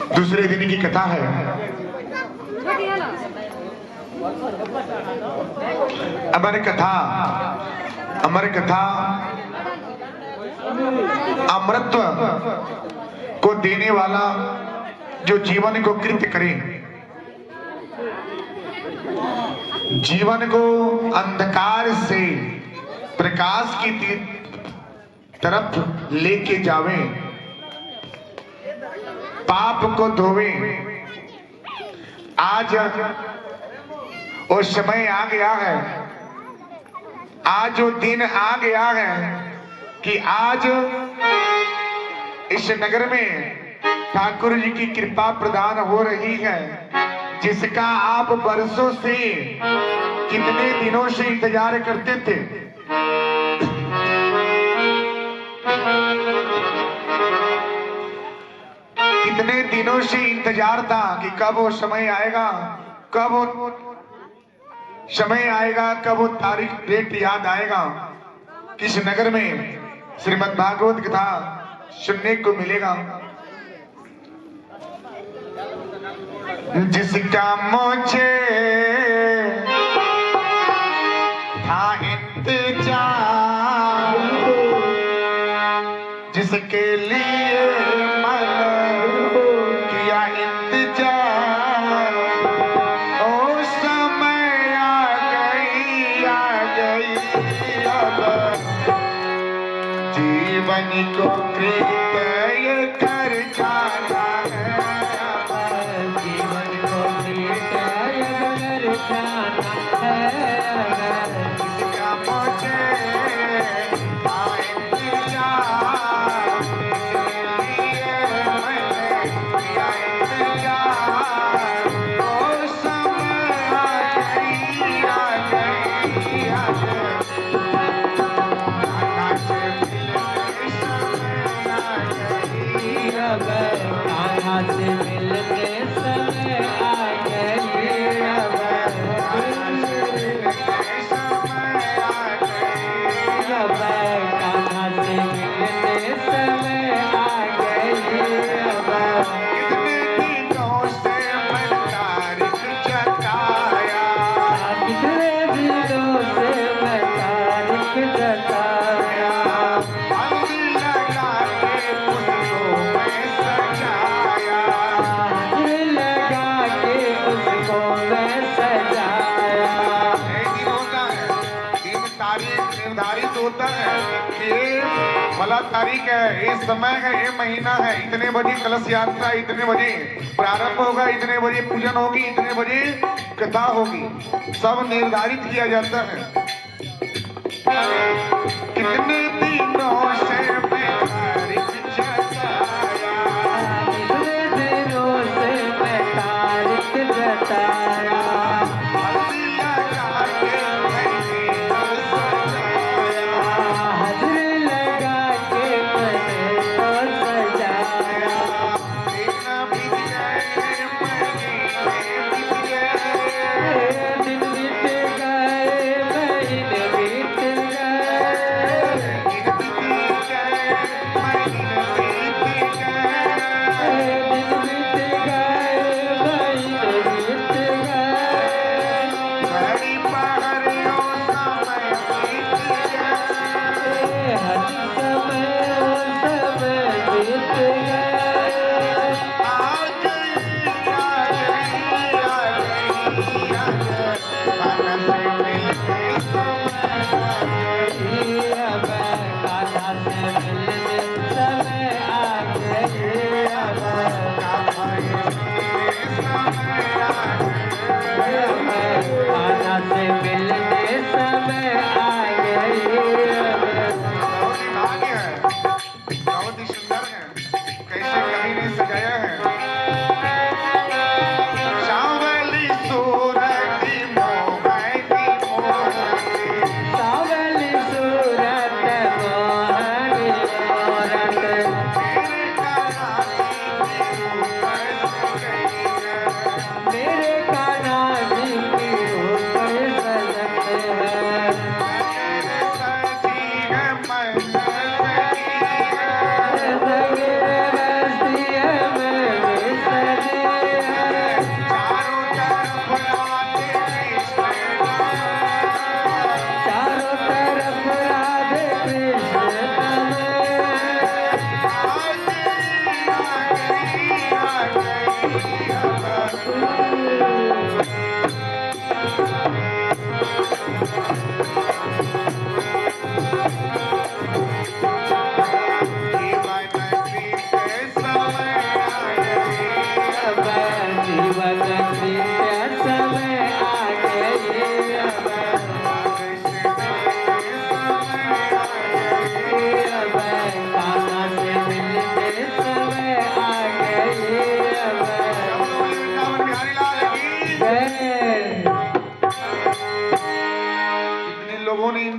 दूसरे दिन की कथा है। अमर कथा, अमर कथा अमृतत्व को देने वाला जो जीवन को कृत करे, जीवन को अंधकार से प्रकाश की तरफ लेके जावे, पाप को धोवे। आज वो समय आ गया है, आज वो दिन आ गया है कि आज इस नगर में ठाकुर जी की कृपा प्रदान हो रही है, जिसका आप बरसों से, कितने दिनों से इंतजार करते थे। कितने दिनों से इंतजार था कि कब वो समय आएगा, कब वो समय आएगा, कब वो तारीख डेट याद आएगा, किस नगर में श्रीमद् भागवत कथा सुनने को मिलेगा। जिसका मुझे था इंतजार, जिसके लिए मन किया इंतजार, ओ समय आ गई अब जीवन को कृतय कर जाना है, जीवन को कृतय कर जाना है। जिसका मुझे था इंतजार, जिसके लिए मैंने किया इंतजार, ओ समय आ गई कान्हा से मिलने समय आ गई अब, कान्हा से मिलने समय आ गई अब। कितने दिनों से मैं तारीख जताया, कितने दिनों से मैं तारीख जताया, निर्धारित होता है कि भला तारीख है, ये समय है, ये महीना है, इतने बजे कलश यात्रा, इतने बजे प्रारंभ होगा, इतने बजे पूजन होगी, इतने बजे कथा होगी, सब निर्धारित किया जाता है। कितने दिनों से मैं तारीख जताया, कितने दिनों से मैं तारीख जताया,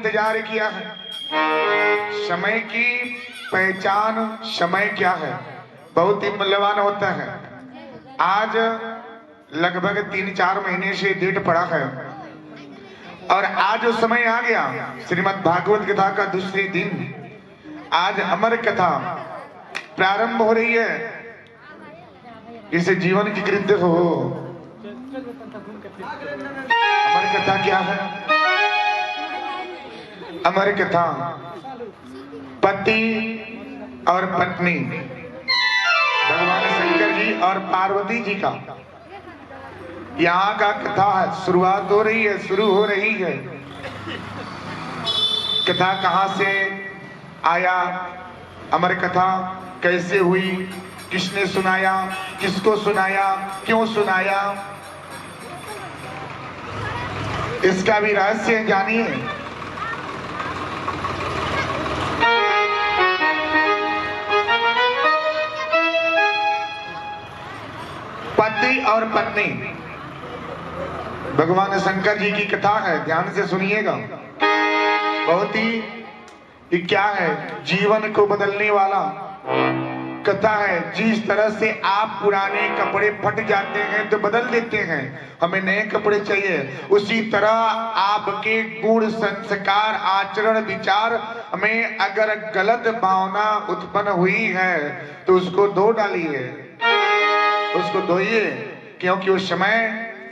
इंतजार किया है। समय की पहचान, समय क्या है, बहुत ही मूल्यवान होता है। आज लगभग 3-4 महीने से डेट पड़ा है और आज वो समय आ गया। श्रीमद् भागवत कथा का दूसरे दिन आज अमर कथा प्रारंभ हो रही है। इसे जीवन की कृत्य हो। अमर कथा क्या है? अमर कथा पति और पत्नी भगवान शंकर जी और पार्वती जी का यहाँ का कथा शुरुआत हो रही है, शुरू हो रही है। कथा कहाँ से आया, अमर कथा कैसे हुई, किसने सुनाया, किसको सुनाया, क्यों सुनाया, इसका भी रहस्य जानिए। पति और पत्नी भगवान शंकर जी की कथा है, ध्यान से सुनिएगा। बहुत ही क्या है, जीवन को बदलने वाला कथा है। जिस तरह से आप पुराने कपड़े फट जाते हैं तो बदल देते हैं, हमें नए कपड़े चाहिए, उसी तरह आपके गुण, संस्कार, आचरण, विचार में अगर गलत भावना उत्पन्न हुई है तो उसको धो डालिए, उसको धोइए, क्योंकि वो समय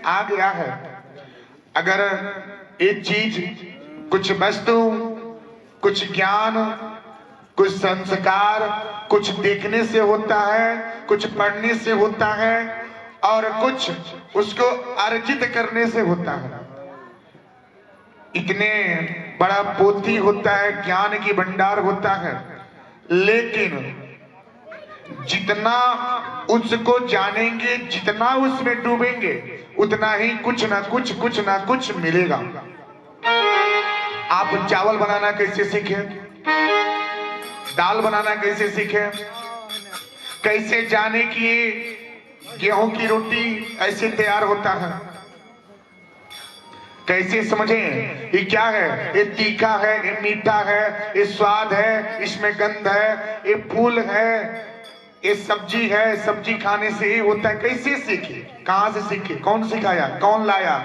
आ गया है। अगर एक चीज, कुछ वस्तु, कुछ ज्ञान, कुछ संस्कार, कुछ देखने से होता है, कुछ पढ़ने से होता है और कुछ उसको अर्जित करने से होता है। इतने बड़ा पोथी होता है, ज्ञान की भंडार होता है, लेकिन जितना उसको जानेंगे, जितना उसमें डूबेंगे, उतना ही कुछ ना कुछ मिलेगा। आप चावल बनाना कैसे सीखे, दाल बनाना कैसे सीखे, कैसे जाने कि गेहूं की रोटी ऐसे तैयार होता है, कैसे समझे ये क्या है, ये तीखा है, ये मीठा है, ये स्वाद है, इसमें गंध है, ये फूल है, ये सब्जी है, सब्जी खाने से ये होता है। कैसे सीखे, कहां से सीखे, कौन सिखाया, कौन लाया,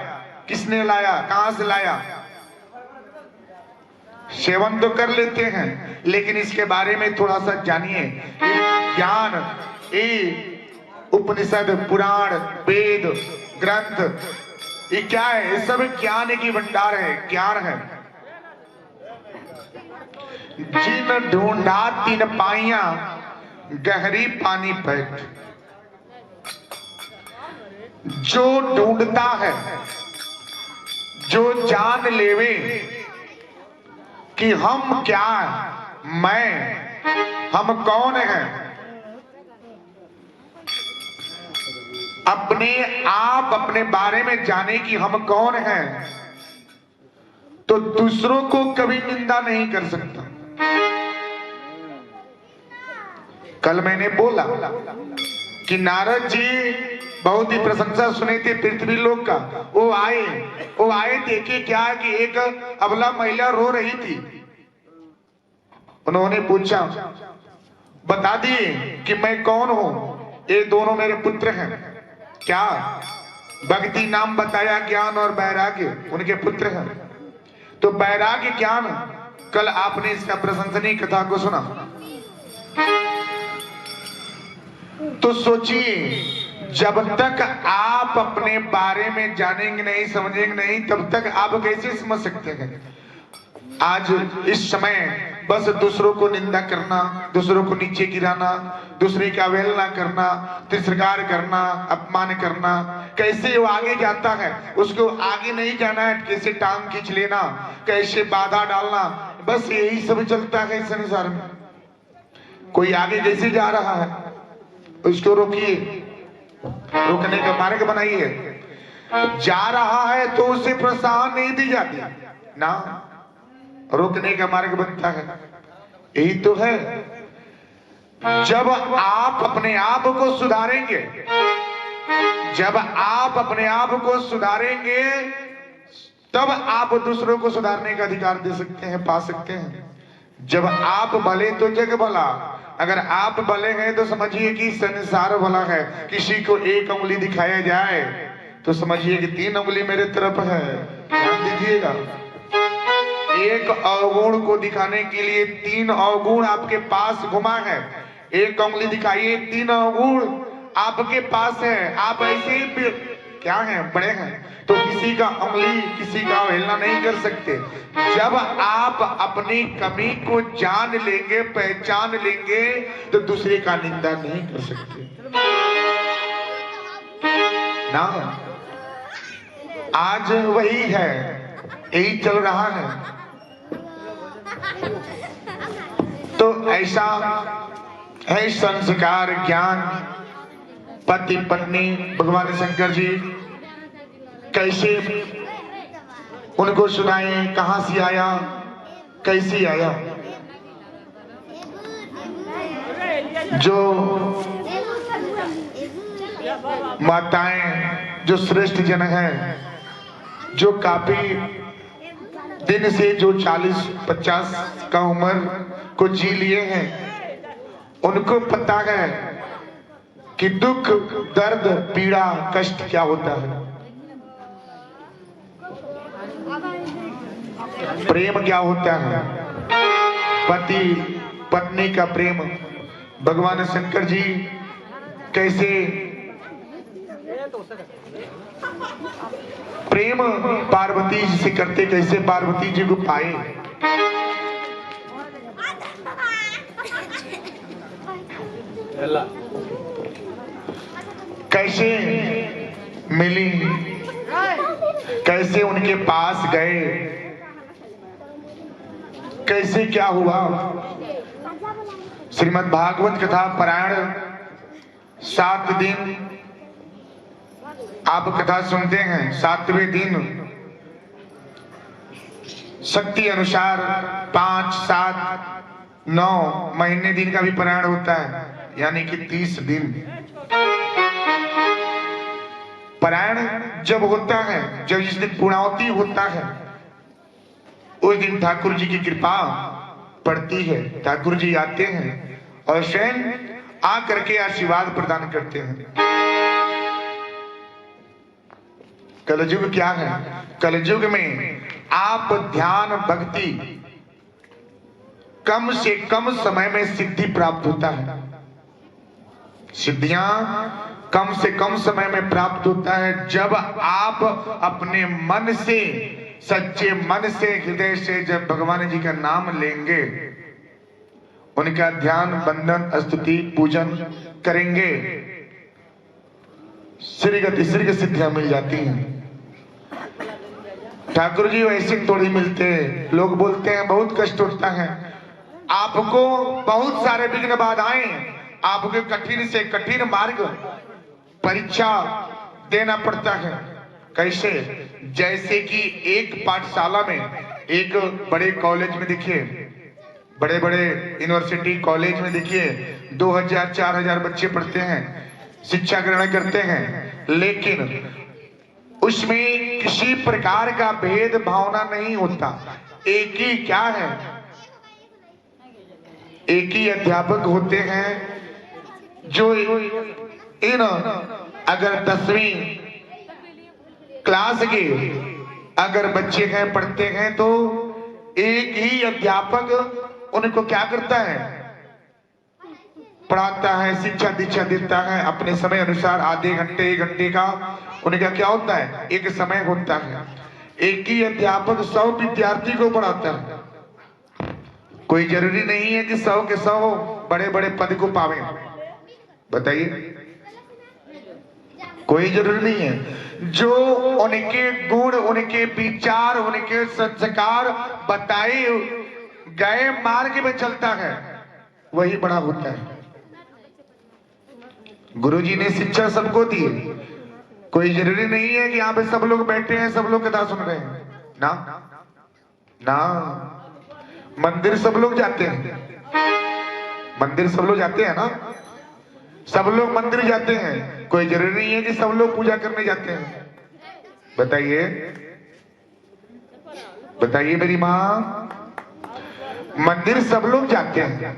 किसने लाया, कहां से लाया? सेवन तो कर लेते हैं, लेकिन इसके बारे में थोड़ा सा जानिए। ज्ञान, ये उपनिषद, पुराण, वेद, ग्रंथ, ये क्या है? ये सब ज्ञान की भंडार है, ज्ञान है। जिन ढूंढा तीन पाइया, गहरी पानी पैठ। जो ढूंढता है, जो जान लेवे कि हम क्या, हम कौन हैं, अपने आप अपने बारे में जाने कि हम कौन हैं, तो दूसरों को कभी निंदा नहीं कर सकता। कल मैंने बोला कि नारद जी बहुत ही प्रशंसा सुने थे पृथ्वी लोक का। वो आए देखे क्या कि एक अबला महिला रो रही थी। उन्होंने पूछा, बता दिए कि मैं कौन हूं, ये दोनों मेरे पुत्र हैं क्या? भक्ति नाम बताया, ज्ञान और वैराग्य उनके पुत्र हैं। तो वैराग्य ज्ञान, कल आपने इसका प्रशंसनीय कथा को सुना। तो सोचिए, जब तक आप अपने बारे में जानेंगे नहीं, समझेंगे नहीं, तब तक आप कैसे समझ सकते हैं? आज इस समय बस दूसरों को निंदा करना, दूसरों को नीचे गिराना, दूसरे की अवहेलना करना, तिरस्कार करना, अपमान करना, कैसे वो आगे जाता है उसको आगे नहीं जाना है, कैसे टांग खींच लेना, कैसे बाधा डालना, बस यही सब चलता है संसार में। कोई आगे जैसे जा रहा है उसको रोकिए, रोकने का मार्ग बनाइए। जा रहा है तो उसे प्रोत्साहन नहीं दी जाती ना, रोकने का मार्ग बनता है। यही तो है, जब आप अपने आप को सुधारेंगे, जब आप अपने आप को सुधारेंगे तब आप दूसरों को सुधारने का अधिकार दे सकते हैं, पा सकते हैं। जब आप भले तो जग भला। अगर आप भले हैं तो समझिए कि संसार भला है। किसी को एक उंगली दिखाया जाए तो समझिए कि 3 उंगली मेरे तरफ है। ध्यान दीजिएगा, एक अवगुण को दिखाने के लिए 3 अवगुण आपके पास घुमा है। एक उंगली दिखाइए, 3 अवगुण आपके पास है। आप ऐसे ही क्या हैं, बड़े हैं, तो किसी का उंगली, किसी का अवहेलना नहीं कर सकते। जब आप अपनी कमी को जान लेंगे, पहचान लेंगे, तो दूसरे का निंदा नहीं कर सकते ना। आज वही है, यही चल रहा है। तो ऐसा है संस्कार, ज्ञान। पति पत्नी भगवान शंकर जी कैसे उनको सुनाए, कहां से आया, कैसे आया। जो माताएं, जो श्रेष्ठ जन हैं, जो काफी दिन से जो 40-50 का उम्र को जी लिए हैं, उनको पता है कि दुख, दर्द, पीड़ा, कष्ट क्या होता है, प्रेम क्या होता है, पति पत्नी का प्रेम। भगवान शंकर जी कैसे प्रेम पार्वती जी से करते, कैसे पार्वती जी को पाए। कैसे मिली, कैसे उनके पास गए, कैसे क्या हुआ। श्रीमद् भागवत कथा पारायण 7 दिन आप कथा सुनते हैं। 7वें दिन शक्ति अनुसार 5, 7, 9 महीने दिन का भी पारायण होता है, यानी कि 30 दिन पारायण जब होता है। जब जिस दिन पूर्णावती होता है, उस दिन ठाकुर जी की कृपा पड़ती है। ठाकुर जी आते हैं और स्वयं आकर के आशीर्वाद प्रदान करते हैं। कलयुग क्या है, कलयुग में आप ध्यान भक्ति कम से कम समय में सिद्धि प्राप्त होता है। सिद्धियां कम से कम समय में प्राप्त होता है जब आप अपने मन से, सच्चे मन से, हृदय से जब भगवान जी का नाम लेंगे, उनका ध्यान, बंदन, स्तुति, पूजन करेंगे, श्रीगति श्रीग सिद्धियां मिल जाती हैं। ठाकुर जी वैसे थोड़ी मिलते हैं। लोग बोलते हैं बहुत कष्ट होता है, आपको बहुत सारे विघ्न बाधाएं, आपके कठिन से कठिन मार्ग परीक्षा देना पड़ता है। कैसे? जैसे कि एक पाठशाला में, एक बड़े कॉलेज में देखिए, बड़े बड़े यूनिवर्सिटी कॉलेज में देखिए 2000-4000 बच्चे पढ़ते हैं, शिक्षा ग्रहण करते हैं, लेकिन उसमें किसी प्रकार का भेद भावना नहीं होता। एक ही क्या है, एक ही अध्यापक होते हैं जो इन अगर 10वीं क्लास के अगर बच्चे हैं, पढ़ते हैं, तो एक ही अध्यापक उनको क्या करता है, पढ़ाता है, शिक्षा दीक्षा देता है अपने समय अनुसार। आधे घंटे 1 घंटे का उनका क्या होता है, एक समय होता है। एक ही अध्यापक 100 विद्यार्थी को पढ़ाता है। कोई जरूरी नहीं है कि 100 के 100 बड़े बड़े पद को पावे, बताइए, कोई जरूरी नहीं है। जो उनके गुण, उनके विचार, उनके संस्कार बताए गए मार्ग में चलता है, वही बड़ा होता है। गुरुजी ने शिक्षा सबको दी, कोई जरूरी नहीं है कि यहाँ पे सब लोग बैठे हैं, सब लोग कथा सुन रहे हैं ना ना। मंदिर सब लोग जाते हैं, मंदिर सब लोग जाते हैं ना, सब लोग मंदिर जाते हैं। कोई जरूरी नहीं है कि सब लोग पूजा करने जाते हैं, बताइए। बताइए मेरी माँ, मंदिर सब लोग जाते हैं,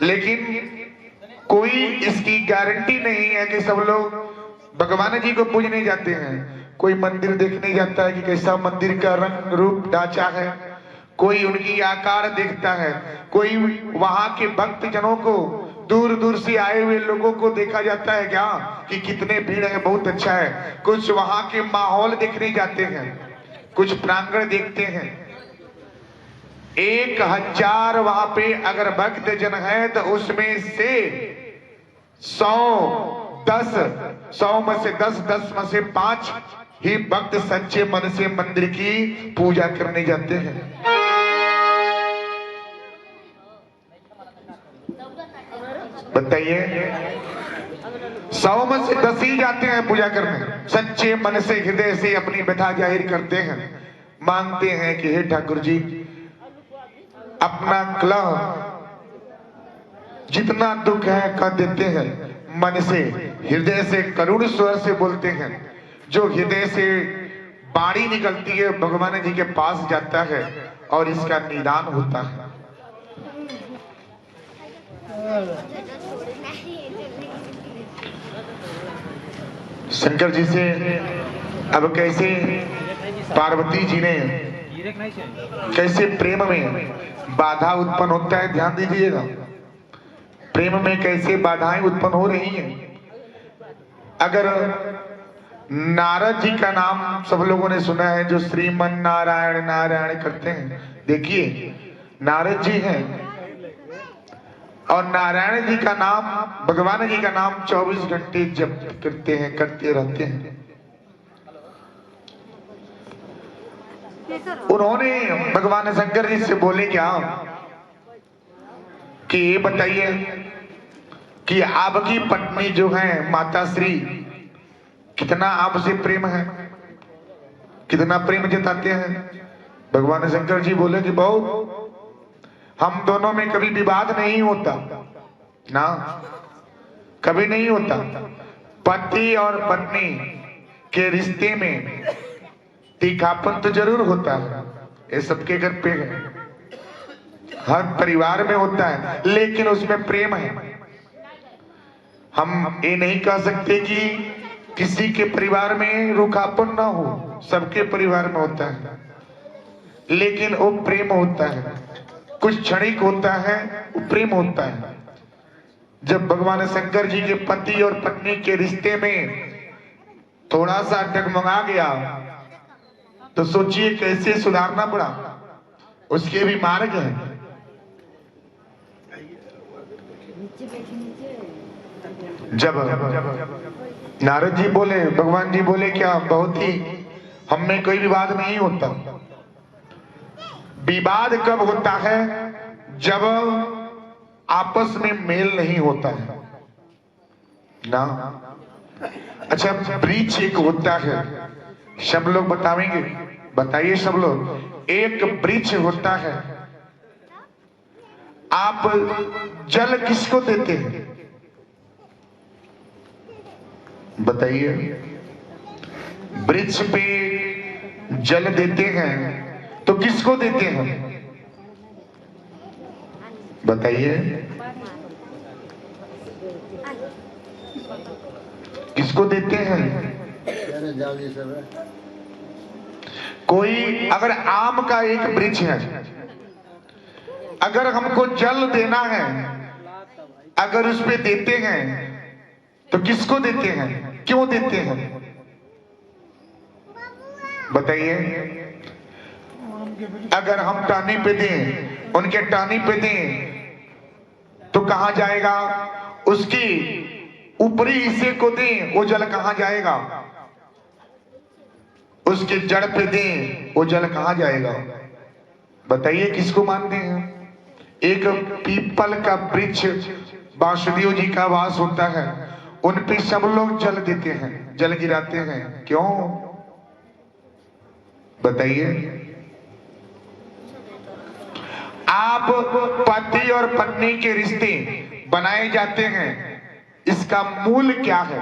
लेकिन कोई इसकी गारंटी नहीं है कि सब लोग भगवान जी को पूजने जाते हैं। कोई मंदिर देखने जाता है कि कैसा मंदिर का रंग रूप ढांचा है, कोई उनकी आकार देखता है, कोई वहां के भक्त जनों को, दूर दूर से आए हुए लोगों को देखा जाता है क्या कि कितने भीड़ है, बहुत अच्छा है। कुछ वहां के माहौल देखने जाते हैं, कुछ प्रांगण देखते हैं। 1000 वहां पे अगर भक्त जन है तो उसमें से 100 में से 10 में से 5 ही भक्त सच्चे मन से मंदिर की पूजा करने जाते हैं। बताइए, 100 में से 10 ही जाते हैं पूजा करने, सच्चे मन से हृदय से अपनी व्यथा जाहिर करते हैं, मांगते हैं कि हे ठाकुर जी अपना क्लह जितना दुख है कह देते हैं, मन से हृदय से करुण स्वर से बोलते हैं। जो हृदय से बाणी निकलती है भगवान जी के पास जाता है और इसका निदान होता है। शंकर जी से अब कैसे पार्वती जी ने कैसे प्रेम में बाधा उत्पन्न होता है, ध्यान दीजिएगा। प्रेम में कैसे बाधाएं उत्पन्न हो रही हैं। अगर नारद जी का नाम सब लोगों ने सुना है, जो श्रीमन नारायण नारायण करते हैं, देखिए नारद जी हैं और नारायण जी का नाम, भगवान जी का नाम 24 घंटे जप करते हैं, करते रहते हैं। उन्होंने भगवान शंकर जी से बोले क्या कि ये बताइए कि आपकी पत्नी जो है माता श्री, कितना आपसे प्रेम है, कितना प्रेम जताते हैं। भगवान शंकर जी बोले कि बहुत, हम दोनों में कभी विवाद नहीं होता ना, कभी नहीं होता। पति और पत्नी के रिश्ते में तीखापन तो जरूर होता है, ये सबके घर पे है, हर परिवार में होता है, लेकिन उसमें प्रेम है। हम ये नहीं कह सकते कि किसी के परिवार में रूखापन ना हो, सबके परिवार में होता है, लेकिन वो प्रेम होता है, कुछ क्षणिक होता है, वो प्रेम होता है। जब भगवान शंकर जी के पति और पत्नी के रिश्ते में थोड़ा सा डगमगा गया तो सोचिए कैसे सुधारना पड़ा, उसके भी मार्ग है। जब नारद जी बोले, भगवान जी बोले क्या, बहुत ही हम में कोई विवाद नहीं होता। विवाद कब होता है, जब आपस में मेल नहीं होता है ना। अच्छा, वृक्ष एक होता है, सब लोग बताएंगे, बताइए सब लोग। एक वृक्ष होता है, आप जल किसको देते हैं बताइए। वृक्ष पे जल देते हैं तो किसको देते हैं बताइए, किसको देते हैं। कोई अगर आम का एक वृक्ष है, अगर हमको जल देना है, अगर उस पे देते हैं तो किसको देते हैं, क्यों देते हैं बताइए। अगर हम टहनी पे दें, उनके टहनी पे दें तो कहां जाएगा, उसकी ऊपरी हिस्से को दें वो जल कहां जाएगा, उसके जड़ पे दें वो जल कहां जाएगा बताइए, किसको मानते हैं। एक पीपल का वृक्ष वासुदेव जी का वास होता है, उन पे सब लोग जल देते हैं, जल गिराते हैं, क्यों बताइए। आप पति और पत्नी के रिश्ते बनाए जाते हैं, इसका मूल क्या है,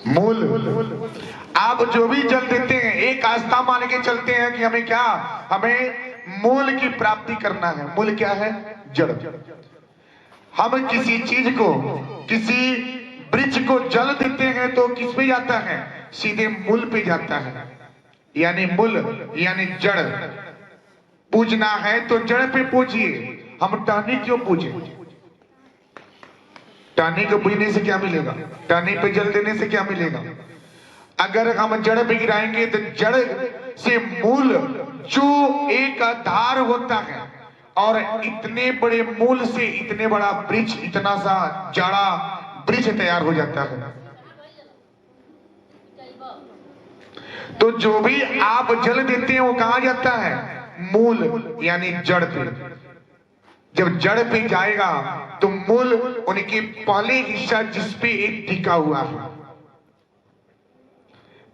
मूल आप जो भी जल देते हैं एक आस्था मान के चलते हैं कि हमें क्या, हमें मूल की प्राप्ति करना है। मूल क्या है? जड़। हम किसी चीज को, किसी वृक्ष को जल देते हैं तो किस पे जाता है? सीधे मूल पे जाता है। यानी मूल यानी जड़। पूजना है तो जड़ पे पूजिए। हम टहनी क्यों पूजे? टहनी को पूजने से क्या मिलेगा? टहनी पे जल देने से क्या मिलेगा? अगर हम जड़ पे गिराएंगे तो जड़ से मूल जो एक आधार होता है, और इतने बड़े मूल से इतने बड़ा वृक्ष, इतना सा जाड़ा वृक्ष तैयार हो जाता है। तो जो भी आप जल देते हैं वो कहां जाता है? मूल यानी जड़ पे। जब जड़ पे जाएगा तो मूल उनके पहले हिस्सा जिसपे एक टिका हुआ है,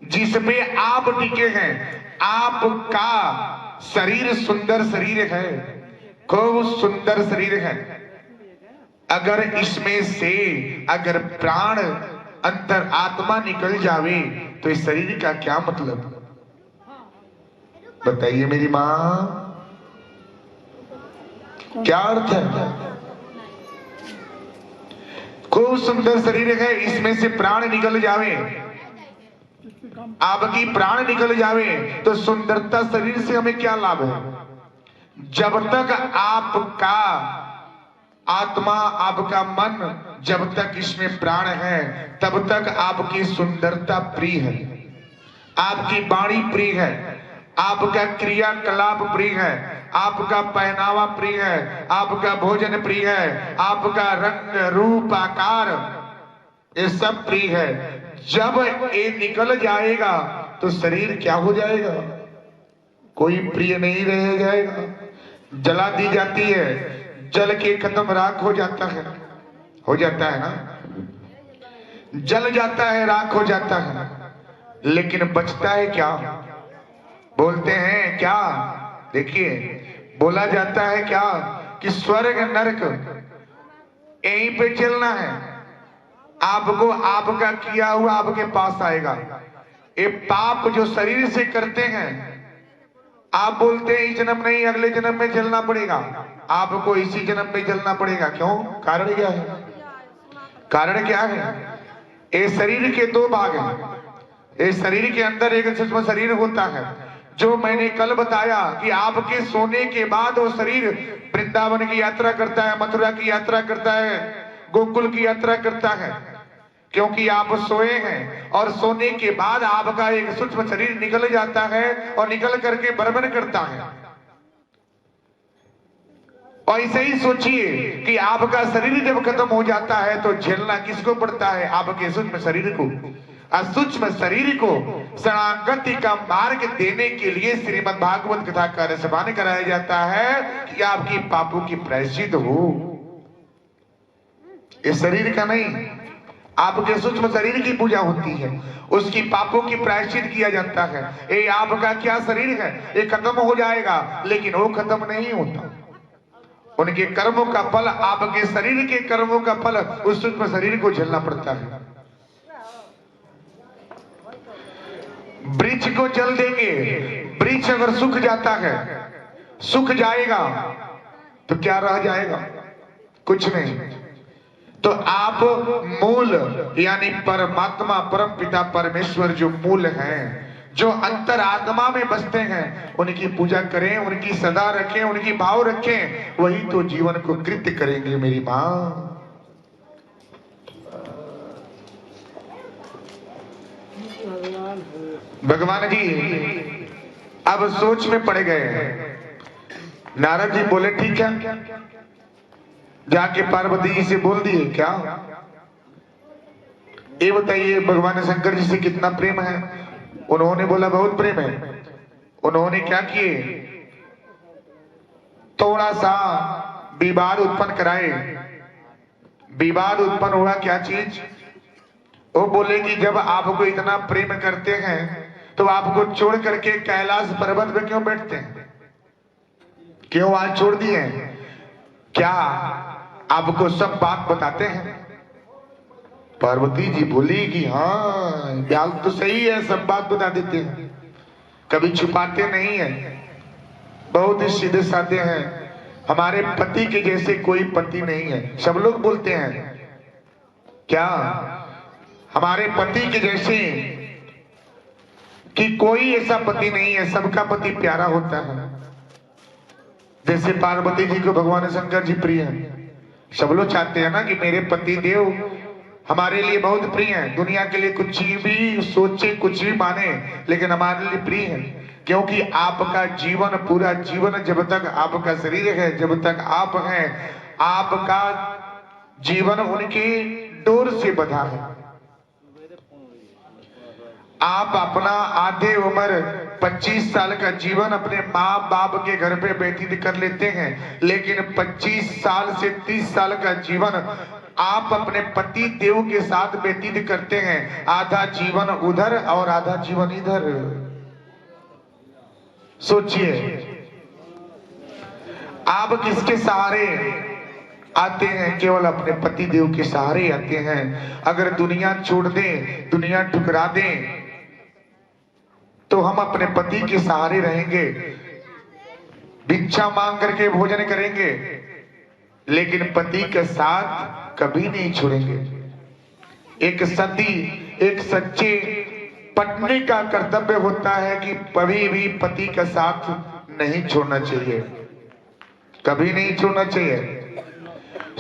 जिसपे आप टिके हैं, आपका शरीर सुंदर शरीर है, खूब सुंदर शरीर है। अगर इसमें से अगर प्राण अंतर आत्मा निकल जावे तो इस शरीर का क्या मतलब? बताइए मेरी मां, क्या अर्थ है? खूब सुंदर शरीर है, इसमें से प्राण निकल जावे, आपकी प्राण निकल जावे तो सुंदरता शरीर से हमें क्या लाभ है? जब तक आपका आत्मा, आपका मन, जब तक इसमें प्राण है तब तक आपकी सुंदरता प्रिय है, आपकी वाणी प्रिय है, आपका क्रियाकलाप प्रिय है, आपका पहनावा प्रिय है, आपका भोजन प्रिय है, आपका रंग रूप आकार ये सब प्रिय है। जब ये निकल जाएगा तो शरीर क्या हो जाएगा? कोई प्रिय नहीं रह जाएगा। जला दी जाती है, जल के खत्म राख हो जाता है ना, जल जाता है, राख हो जाता है, लेकिन बचता है क्या? बोलते हैं क्या? देखिए, बोला जाता है क्या कि स्वर्ग नरक यहीं पे चलना है। आपको आपका किया हुआ आपके पास आएगा। ये पाप जो शरीर से करते हैं, आप बोलते हैं इस जन्म नहीं अगले जन्म में चलना पड़ेगा, आपको इसी जन्म में चलना पड़ेगा। क्यों? कारण क्या है? कारण क्या है? ये शरीर के दो भाग हैं। इस शरीर के अंदर एक सूक्ष्म शरीर होता है, जो मैंने कल बताया कि आपके सोने के बाद वो शरीर वृंदावन की यात्रा करता है, मथुरा की यात्रा करता है, गोकुल की यात्रा करता है, क्योंकि आप सोए हैं। और सोने के बाद आपका एक सूक्ष्म शरीर निकल जाता है और निकल करके भ्रमण करता है। और ऐसे ही सोचिए कि आपका शरीर जब खत्म हो जाता है तो झेलना किसको पड़ता है? आपके सूक्ष्म शरीर को। सूक्ष्म शरीर को शरणागति का मार्ग देने के लिए श्रीमद् भागवत कथा का रसपान कराया जाता है कि आपकी पापों की प्रायश्चित हो। इस शरीर का नहीं, आपके सूक्ष्म शरीर की पूजा होती है, उसकी पापों की प्रायश्चित किया जाता है। ये आपका क्या शरीर है, ये खत्म हो जाएगा, लेकिन वो खत्म नहीं होता। उनके कर्मों का फल, आपके शरीर के कर्मों का फल उस सूक्ष्म शरीर को झेलना पड़ता है। वृक्ष को जल देंगे, वृक्ष अगर सूख जाता है, सूख जाएगा तो क्या रह जाएगा? कुछ नहीं। तो आप मूल यानी परमात्मा, परम पिता परमेश्वर जो मूल हैं, जो अंतर आत्मा में बसते हैं, उनकी पूजा करें, उनकी सदा रखें, उनकी भाव रखें, वही तो जीवन को कृत्य करेंगे मेरी मां। भगवान जी अब सोच में पड़ गए। नारद जी बोले ठीक है, जाके पार्वती जी से बोल दिए क्या? ये बताइए भगवान शंकर जी से कितना प्रेम है? उन्होंने बोला बहुत प्रेम है। उन्होंने क्या किए? थोड़ा सा विवाद उत्पन्न कराए। विवाद उत्पन्न हुआ क्या चीज? वो बोले कि जब आपको इतना प्रेम करते हैं तो आपको छोड़ करके कैलाश पर्वत पे क्यों बैठते हैं? क्यों आज छोड़ दिए? क्या आपको सब बात बताते हैं? पार्वती जी बोली कि हाँ ब्याल तो सही है, सब बात बता देते हैं, कभी छुपाते नहीं है, बहुत ही सीधे साधे हैं, हमारे पति के जैसे कोई पति नहीं है। सब लोग बोलते हैं क्या हमारे पति के जैसे कि कोई ऐसा पति नहीं है, सबका पति प्यारा होता है। जैसे पार्वती जी को भगवान शंकर जी प्रिय हैं, सब लोग चाहते हैं ना कि मेरे पति देव हमारे लिए बहुत प्रिय हैं, दुनिया के लिए कुछ भी सोचे कुछ भी माने लेकिन हमारे लिए प्रिय हैं, क्योंकि आपका जीवन पूरा जीवन जब तक आपका शरीर है, जब तक आप हैं, आपका जीवन उनकी डोर से बंधा है। आप अपना आधे उम्र 25 साल का जीवन अपने माँ बाप के घर पे व्यतीत कर लेते हैं, लेकिन 25 साल से 30 साल का जीवन आप अपने पति देव के साथ व्यतीत करते हैं। आधा जीवन उधर और आधा जीवन इधर। सोचिए आप किसके सहारे आते हैं? केवल अपने पति देव के सहारे आते हैं। अगर दुनिया छोड़ दें, दुनिया ठुकरा दें, तो हम अपने पति के सहारे रहेंगे, भिक्षा मांग करके भोजन करेंगे, लेकिन पति के साथ कभी नहीं छोड़ेंगे। एक सती, एक सच्चे पत्नी का कर्तव्य होता है कि कभी भी पति का साथ नहीं छोड़ना चाहिए, कभी नहीं छोड़ना चाहिए।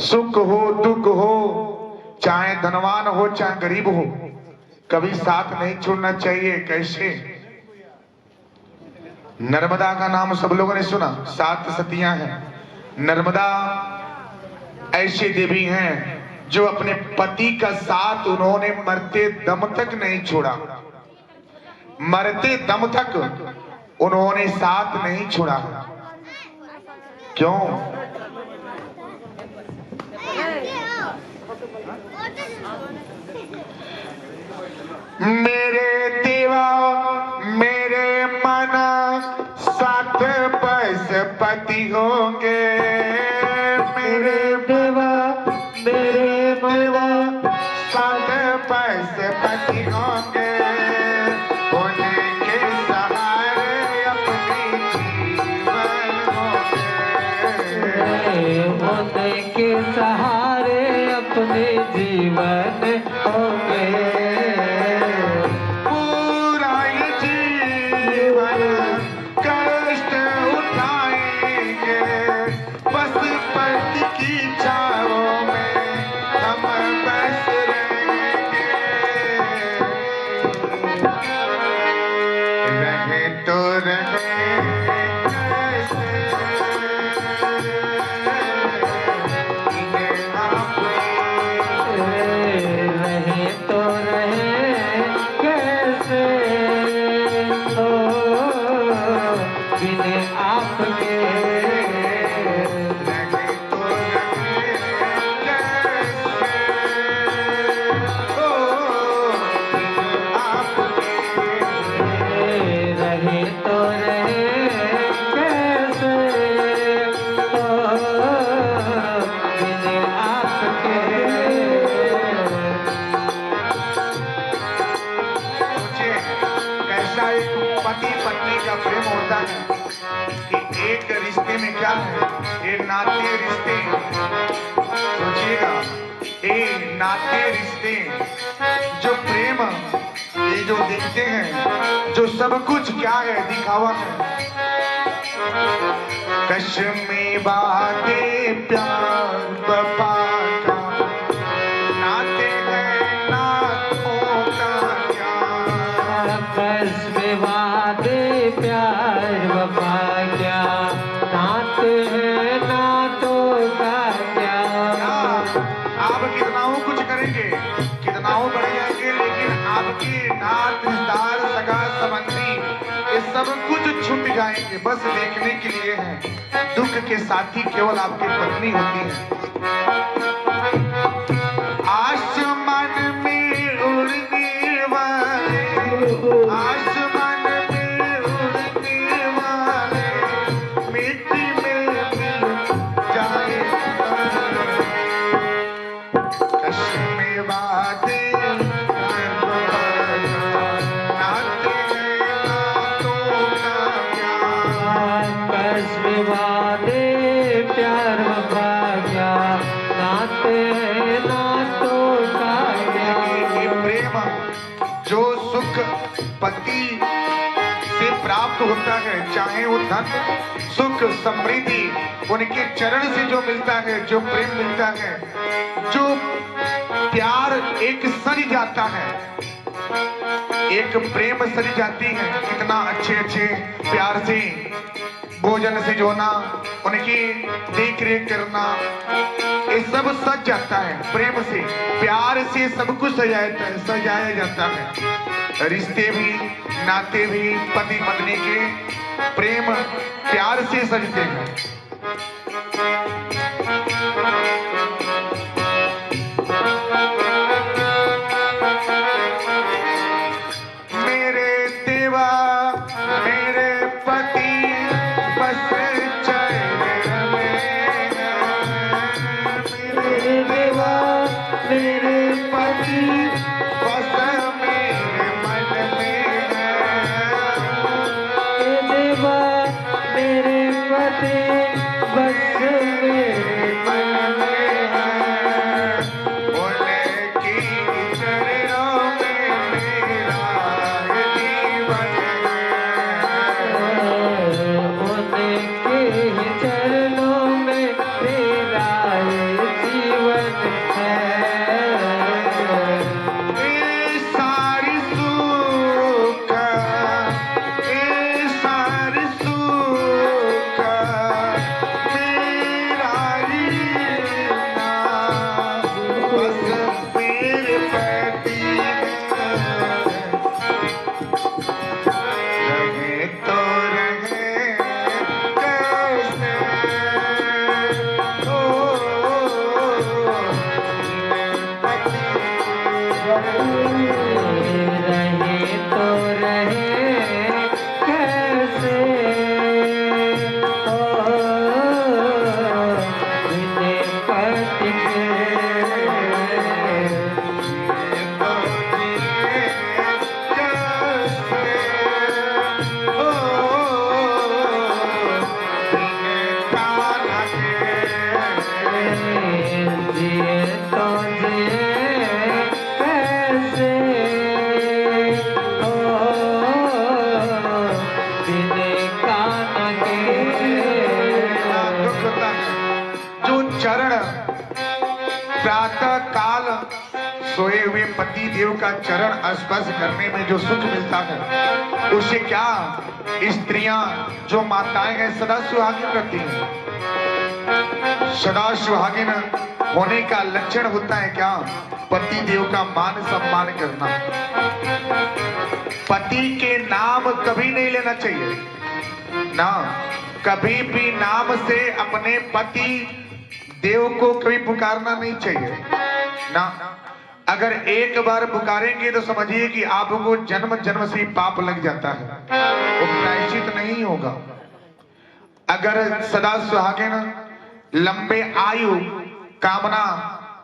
सुख हो दुख हो, चाहे धनवान हो चाहे गरीब हो, कभी साथ नहीं छोड़ना चाहिए। कैसे? नर्मदा का नाम सब लोगों ने सुना, 7 सतियां हैं। नर्मदा ऐसी देवी हैं जो अपने पति का साथ उन्होंने मरते दम तक नहीं छोड़ा, मरते दम तक उन्होंने साथ नहीं छोड़ा। क्यों? मेरे देवा मेरे मना 7 पैस पति होंगे, मेरे देवा मेरे मना 7 पैस पति होंगे, उनके सहारे अपनी जीवन होंगे, उनके सहारे अपने जीवन होंगे। पति पत्नी का प्रेम होता है कि एक रिश्ते में क्या है, ये नाते रिश्ते, सोचिएगा, ये नाते रिश्ते जो प्रेम ये जो देखते हैं, जो सब कुछ क्या है, दिखावा है। कश्मीर बाते प्यार बपा का नाते हैं, नातों का क्या, कश्मीर बाते प्यार बपा क्या, नाते हैं नातों का क्या। आप कितनाओं कुछ करेंगे, कितनाओं बढ़ जाएंगे, लेकिन आपके नात रिश्तेदार सगा संबंधी ये सब कुछ छूट जाएंगे, बस देखने के लिए हैं। दुख के साथी केवल आपकी पत्नी होती है। आसमान में उड़ने वाले, आसमान में उड़ने वाले, मिट्टी में मिल जाए। कश्मीर बातें पति से प्राप्त होता है, चाहे वो धन सुख समृद्धि उनके चरण से जो मिलता है, जो प्रेम मिलता है, जो प्यार एक सज जाता है, एक प्रेम सज जाती है। कितना अच्छे अच्छे प्यार से भोजन से जोना, उनकी देख रेख करना, ये सब सज जाता है। प्रेम से प्यार से सब कुछ सजाया जाता है। रिश्ते भी नाते भी पति पत्नी के प्रेम प्यार से सजते हैं। मेरे देवा मेरे पति बस चरण में, मेरे देवा मेरे पति बस मेरे मन में, देवा मेरे पति बस मेरे मन में, उनकी चरणों में मेरा जीवन है। उनके चरणों में मेरा जीवन है। ए सारी सुख मेरा जीना, बस मेरे पति रहे तो रहे कैसे, ओ रहे तो रहे कैसे, ओ बिन पति के। जिए तो जिए कैसे, ओ बिन कान के। जो चरण प्रातः काल सोए हुए पति देव का चरण स्पर्श करने में जो सुख मिलता है, उसे क्या स्त्रियां जो माताएं हैं सदा सुहागिन रहती हैं। सदा सुहागिन होने का लक्षण होता है क्या? पति देव का मान सम्मान करना। पति के नाम कभी नहीं लेना चाहिए ना, कभी भी नाम से अपने पति देव को कभी पुकारना नहीं चाहिए ना। अगर एक बार पुकारेंगे तो समझिए कि आपको जन्म जन्म से पाप लग जाता है, वो प्रायश्चित नहीं होगा। अगर सदा सुहागिन लंबे आयु कामना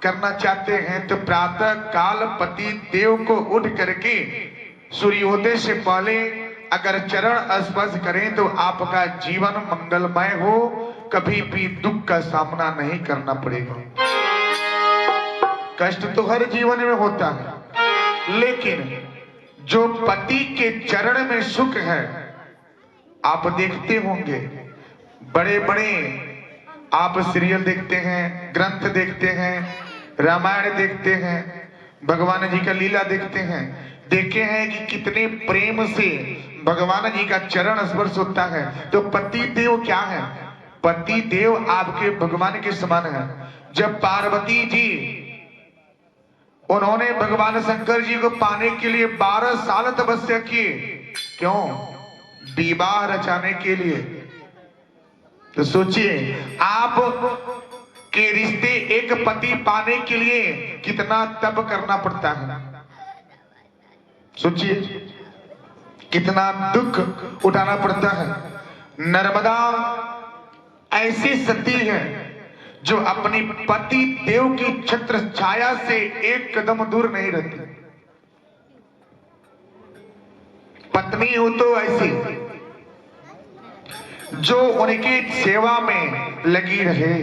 करना चाहते हैं तो प्रातः काल पति देव को उठ करके सूर्योदय से पहले अगर चरण स्पर्श करें तो आपका जीवन मंगलमय हो, कभी भी दुख का सामना नहीं करना पड़ेगा। कष्ट तो हर जीवन में होता है, लेकिन जो पति के चरण में सुख है, आप देखते होंगे बड़े बड़े आप सीरियल देखते हैं, ग्रंथ देखते हैं, रामायण देखते हैं, भगवान जी का लीला देखते हैं, देखे हैं कि कितने प्रेम से भगवान जी का चरण स्पर्श होता है। तो पति देव क्या है? पति देव आपके भगवान के समान है। जब पार्वती जी उन्होंने भगवान शंकर जी को पाने के लिए 12 साल तपस्या किए, क्यों? विवाह रचाने के लिए। तो सोचिए आप के रिश्ते एक पति पाने के लिए कितना तप करना पड़ता है। सोचिए कितना दुख उठाना पड़ता है। नर्मदा ऐसी सती है जो अपनी पति देव की छत्र छाया से एक कदम दूर नहीं रहती। पत्नी हो तो ऐसी जो उनकी सेवा में लगी रहे।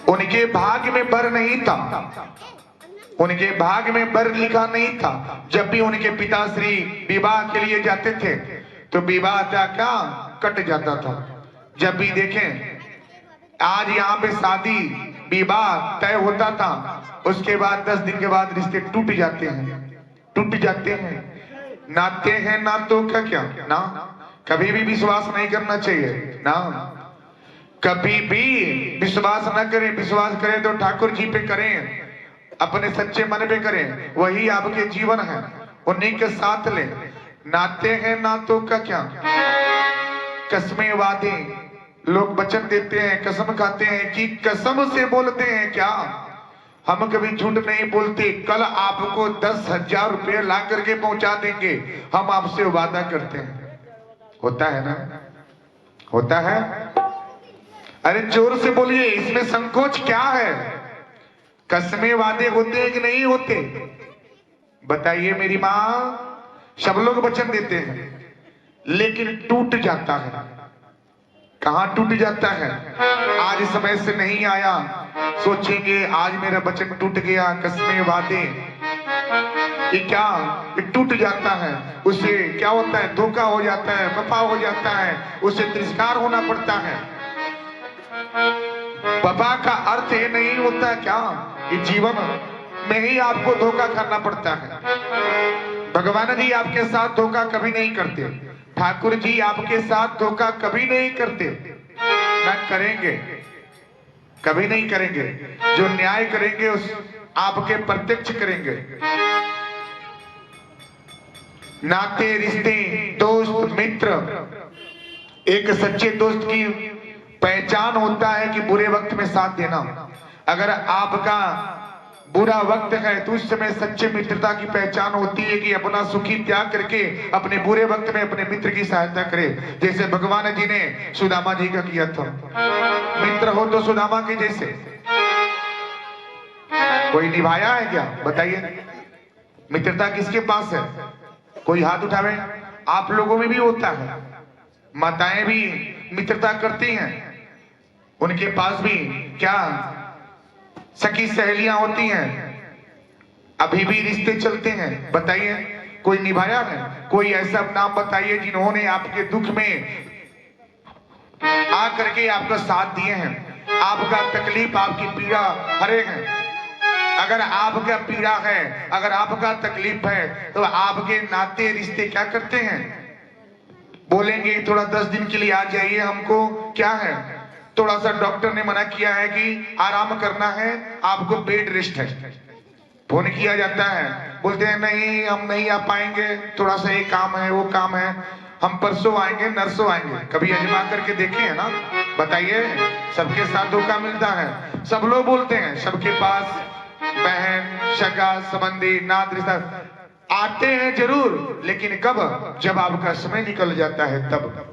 उनके भाग्य में वर नहीं था, उनके भाग में वर लिखा नहीं था। जब भी उनके पिताश्री विवाह के लिए जाते थे तो विवाह क्या कट जाता था। जब भी देखें आज यहाँ पे शादी विवाह तय होता था, उसके बाद 10 दिन के बाद रिश्ते टूट जाते हैं। नाते हैं नातों का क्या ना, कभी भी विश्वास नहीं करना चाहिए ना, कभी भी विश्वास न करें। विश्वास करें तो ठाकुर जी पे करें, अपने सच्चे मन पे करें, वही आपके जीवन है, उन्हीं के साथ लें। नाते हैं नातों का क्या, कसमें वादे, लोग वचन देते हैं, कसम खाते हैं कि कसम से बोलते हैं क्या, हम कभी झूठ नहीं बोलते। कल आपको 10,000 रुपये ला करके पहुंचा देंगे, हम आपसे वादा करते हैं। होता है ना, होता है। अरे जोर से बोलिए, इसमें संकोच क्या है? कसमें वादे होते हैं कि नहीं होते? बताइए मेरी माँ। सब लोग वचन देते हैं लेकिन टूट जाता है। कहां टूट जाता है? आज समय से नहीं आया, सोचेंगे आज मेरा वचन टूट गया, कसमें वादे ये क्या, ये टूट जाता है। उसे क्या होता है? धोखा हो जाता है, वफा हो जाता है, उसे तिरस्कार होना पड़ता है। वफा का अर्थ ये नहीं होता क्या कि जीवन में ही आपको धोखा करना पड़ता है। भगवान जी आपके साथ धोखा कभी नहीं करते, ठाकुर जी आपके साथ धोखा कभी नहीं करते, न करेंगे, कभी नहीं करेंगे। जो न्याय करेंगे उस आपके प्रत्यक्ष करेंगे। नाते, रिश्ते, दोस्त, मित्र, एक सच्चे दोस्त की पहचान होता है कि बुरे वक्त में साथ देना। अगर आपका बुरा वक्त है तो उस समय सच्चे मित्रता की पहचान होती है कि अपना सुखी त्याग करके अपने बुरे वक्त में अपने मित्र की सहायता करे। जैसे भगवान जी ने सुदामा जी का किया था। मित्र हो तो सुदामा के जैसे कोई निभाया है क्या? बताइए, मित्रता किसके पास है? कोई हाथ उठावे। आप लोगों में भी होता है, माताएं भी मित्रता करती हैं, उनके पास भी क्या सखी सहेलियां होती हैं, अभी भी रिश्ते चलते हैं। बताइए, कोई निभाया है? कोई ऐसा नाम बताइए जिन्होंने आपके दुख में आकर के आपका साथ दिए हैं, आपका तकलीफ, आपकी पीड़ा हरे हैं। अगर आपका पीड़ा है, अगर आपका तकलीफ है तो आपके नाते रिश्ते क्या करते हैं? बोलेंगे थोड़ा 10 दिन के लिए आ जाइए, हमको क्या है, थोड़ा सा डॉक्टर ने मना किया है कि आराम करना है, आपको बेड रेस्ट है। फोन किया जाता है, बोलते हैं नहीं हम नहीं आ पाएंगे, थोड़ा सा ये काम है वो काम है, हम परसों आएंगे नरसों आएंगे। कभी आजमा करके देखे हैं ना? बताइए, सबके साथ धोखा मिलता है। सब लोग बोलते हैं, सबके पास बहन सगा संबंधी नात रिश्ता आते हैं जरूर, लेकिन कब? जब आपका समय निकल जाता है तब।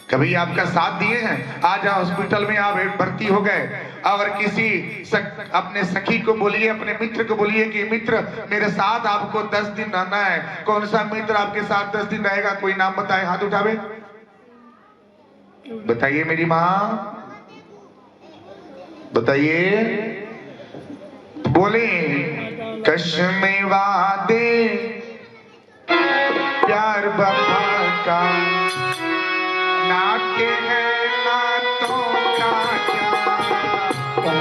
कभी आपका साथ दिए हैं? आज हॉस्पिटल में आप भर्ती हो गए और किसी अपने सखी को बोलिए, अपने मित्र को बोलिए कि मित्र मेरे साथ आपको 10 दिन रहना है। कौन सा मित्र आपके साथ 10 दिन रहेगा? कोई नाम बताए, हाथ उठावे। बताइए मेरी माँ, बताइए, बोले कसमें वादे प्यार वफा का, नाते हैं नातों का क्या,